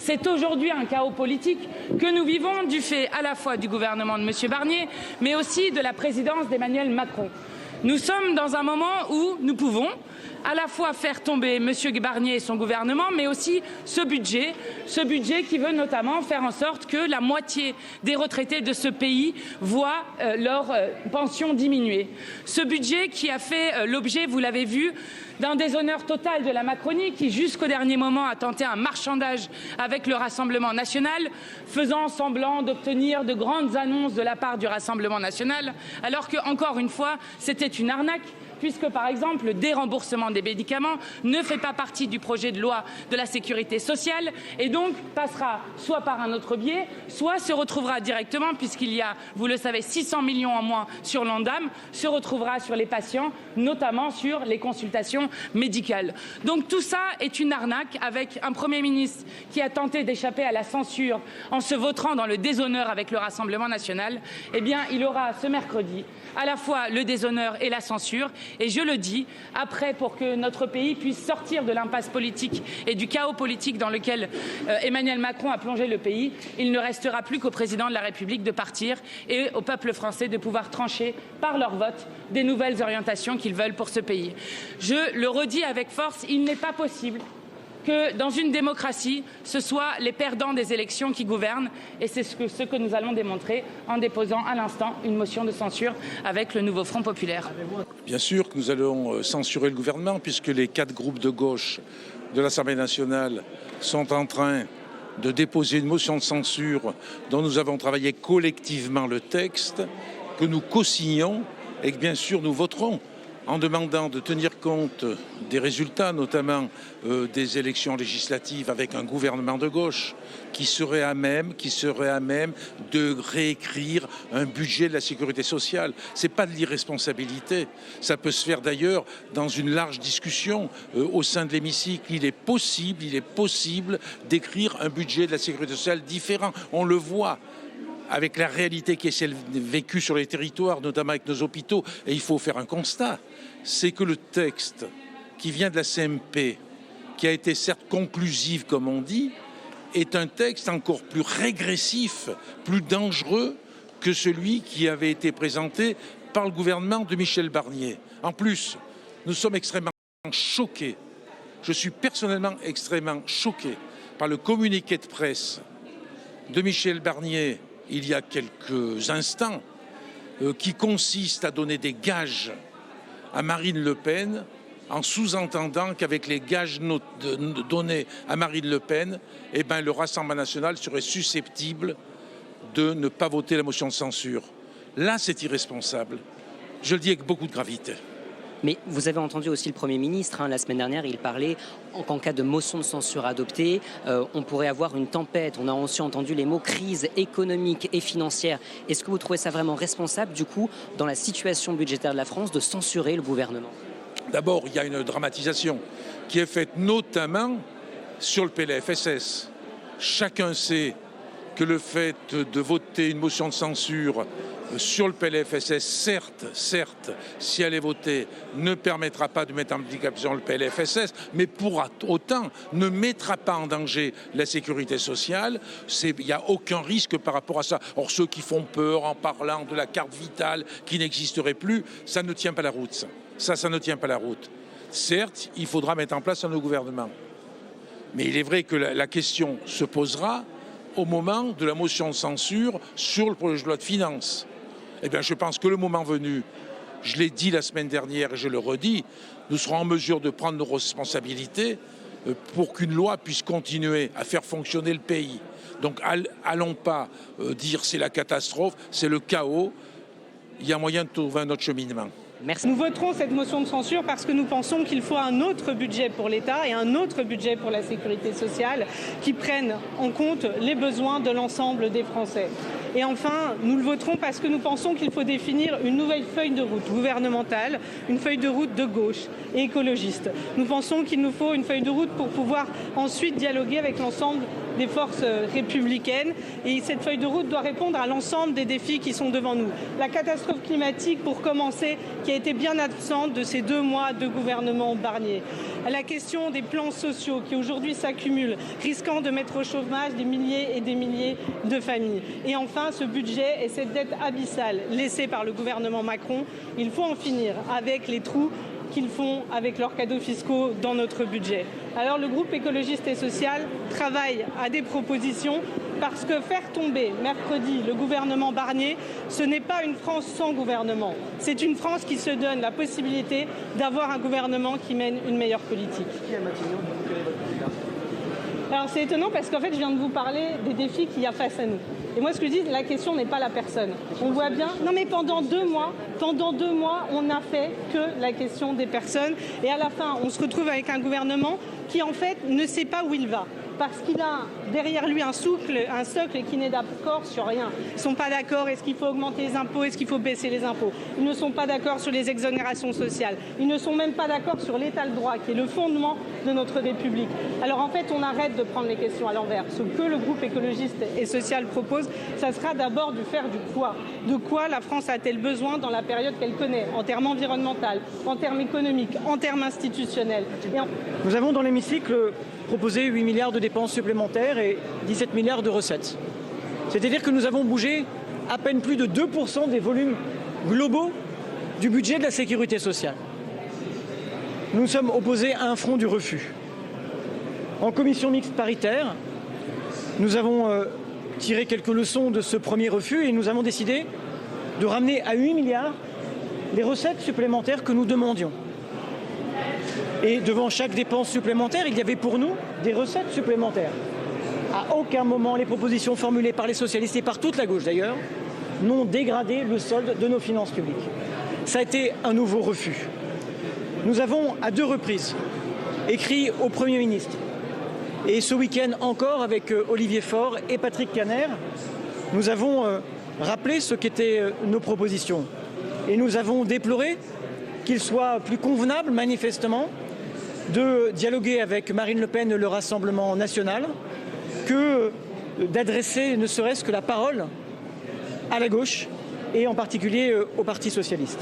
C'est aujourd'hui un chaos politique que nous vivons du fait à la fois du gouvernement de M. Barnier, mais aussi de la présidence d'Emmanuel Macron. Nous sommes dans un moment où nous pouvons à la fois faire tomber M. Barnier et son gouvernement, mais aussi ce budget qui veut notamment faire en sorte que la moitié des retraités de ce pays voient leur pension diminuer. Ce budget qui a fait l'objet, vous l'avez vu, d'un déshonneur total de la Macronie qui, jusqu'au dernier moment, a tenté un marchandage avec le Rassemblement national, faisant semblant d'obtenir de grandes annonces de la part du Rassemblement national, alors que, encore une fois, c'était une arnaque, puisque, par exemple, le déremboursement des médicaments ne fait pas partie du projet de loi de la sécurité sociale et donc passera soit par un autre biais, soit se retrouvera directement, puisqu'il y a, vous le savez, 600 millions en moins sur l'Ondam, se retrouvera sur les patients, notamment sur les consultations médicales. Donc tout ça est une arnaque, avec un Premier ministre qui a tenté d'échapper à la censure en se vautrant dans le déshonneur avec le Rassemblement national. Eh bien, il aura ce mercredi à la fois le déshonneur et la censure. Et je le dis, après, pour que notre pays puisse sortir de l'impasse politique et du chaos politique dans lequel Emmanuel Macron a plongé le pays, il ne restera plus qu'au président de la République de partir et au peuple français de pouvoir trancher par leur vote des nouvelles orientations qu'ils veulent pour ce pays. Je le redis avec force, il n'est pas possible que dans une démocratie, ce soit les perdants des élections qui gouvernent, et c'est ce que nous allons démontrer en déposant à l'instant une motion de censure avec le nouveau Front populaire. Bien sûr que nous allons censurer le gouvernement, puisque les 4 groupes de gauche de l'Assemblée nationale sont en train de déposer une motion de censure dont nous avons travaillé collectivement le texte, que nous co-signons et que bien sûr nous voterons, en demandant de tenir compte des résultats, notamment des élections législatives, avec un gouvernement de gauche qui serait à même de réécrire un budget de la sécurité sociale. C'est pas de l'irresponsabilité. Ça peut se faire d'ailleurs dans une large discussion au sein de l'hémicycle. Il est possible d'écrire un budget de la sécurité sociale différent. On le voit avec la réalité qui est celle vécue sur les territoires, notamment avec nos hôpitaux. Et il faut faire un constat, c'est que le texte qui vient de la CMP, qui a été certes conclusif comme on dit, est un texte encore plus régressif, plus dangereux que celui qui avait été présenté par le gouvernement de Michel Barnier. En plus, nous sommes extrêmement choqués. Je suis personnellement extrêmement choqué par le communiqué de presse de Michel Barnier il y a quelques instants, qui consiste à donner des gages à Marine Le Pen, en sous-entendant qu'avec les gages donnés à Marine Le Pen, eh ben, le Rassemblement national serait susceptible de ne pas voter la motion de censure. Là, c'est irresponsable. Je le dis avec beaucoup de gravité. Mais vous avez entendu aussi le Premier ministre, la semaine dernière, il parlait qu'en cas de motion de censure adoptée, on pourrait avoir une tempête. On a aussi entendu les mots crise économique et financière. Est-ce que vous trouvez ça vraiment responsable, du coup, dans la situation budgétaire de la France, de censurer le gouvernement? D'abord, il y a une dramatisation qui est faite notamment sur le PLFSS. Chacun sait que le fait de voter une motion de censure sur le PLFSS, certes, si elle est votée, ne permettra pas de mettre en application le PLFSS, mais pour autant ne mettra pas en danger la sécurité sociale. Il n'y a aucun risque par rapport à ça. Or, ceux qui font peur en parlant de la carte vitale qui n'existerait plus, ça ne tient pas la route. Ça ne tient pas la route. Certes, il faudra mettre en place un nouveau gouvernement. Mais il est vrai que la question se posera au moment de la motion de censure sur le projet de loi de finances. Eh bien, je pense que le moment venu, je l'ai dit la semaine dernière et je le redis, nous serons en mesure de prendre nos responsabilités pour qu'une loi puisse continuer à faire fonctionner le pays. Donc, allons pas dire c'est la catastrophe, c'est le chaos. Il y a moyen de trouver un autre cheminement. Merci. Nous voterons cette motion de censure parce que nous pensons qu'il faut un autre budget pour l'État et un autre budget pour la sécurité sociale qui prennent en compte les besoins de l'ensemble des Français. Et enfin, nous le voterons parce que nous pensons qu'il faut définir une nouvelle feuille de route gouvernementale, une feuille de route de gauche et écologiste. Nous pensons qu'il nous faut une feuille de route pour pouvoir ensuite dialoguer avec l'ensemble des forces républicaines. Et cette feuille de route doit répondre à l'ensemble des défis qui sont devant nous. La catastrophe climatique, pour commencer, qui a été bien absente de ces 2 mois de gouvernement Barnier. La question des plans sociaux qui aujourd'hui s'accumulent, risquant de mettre au chômage des milliers et des milliers de familles. Et enfin, ce budget et cette dette abyssale laissée par le gouvernement Macron, il faut en finir avec les trous qu'ils font avec leurs cadeaux fiscaux dans notre budget. Alors le groupe écologiste et social travaille à des propositions parce que faire tomber mercredi le gouvernement Barnier, ce n'est pas une France sans gouvernement. C'est une France qui se donne la possibilité d'avoir un gouvernement qui mène une meilleure politique. Alors c'est étonnant parce qu'en fait je viens de vous parler des défis qu'il y a face à nous. Et moi ce que je dis, la question n'est pas la personne. On voit bien, non mais pendant 2 mois, on n'a fait que la question des personnes. Et à la fin, on se retrouve avec un gouvernement qui en fait ne sait pas où il va. Parce qu'il a derrière lui un socle qui n'est d'accord sur rien. Ils ne sont pas d'accord, est-ce qu'il faut augmenter les impôts, est-ce qu'il faut baisser les impôts. Ils ne sont pas d'accord sur les exonérations sociales. Ils ne sont même pas d'accord sur l'état de droit, qui est le fondement de notre République. Alors en fait, on arrête de prendre les questions à l'envers. Ce que le groupe écologiste et social propose, ça sera d'abord de faire du quoi. De quoi la France a-t-elle besoin dans la période qu'elle connaît, en termes environnementaux, en termes économiques, en termes institutionnels. Nous avons dans l'hémicycle proposé 8 milliards de dépenses supplémentaires et 17 milliards de recettes. C'est-à-dire que nous avons bougé à peine plus de 2% des volumes globaux du budget de la sécurité sociale. Nous sommes opposés à un front du refus. En commission mixte paritaire, nous avons tiré quelques leçons de ce premier refus et nous avons décidé de ramener à 8 milliards les recettes supplémentaires que nous demandions. Et devant chaque dépense supplémentaire, il y avait pour nous des recettes supplémentaires. À aucun moment, les propositions formulées par les socialistes et par toute la gauche d'ailleurs n'ont dégradé le solde de nos finances publiques. Ça a été un nouveau refus. Nous avons à 2 reprises écrit au Premier ministre et ce week-end encore avec Olivier Faure et Patrick Kanner, nous avons rappelé ce qu'étaient nos propositions et nous avons déploré qu'il soit plus convenable manifestement de dialoguer avec Marine Le Pen et le Rassemblement national que d'adresser ne serait-ce que la parole à la gauche et en particulier au Parti socialiste.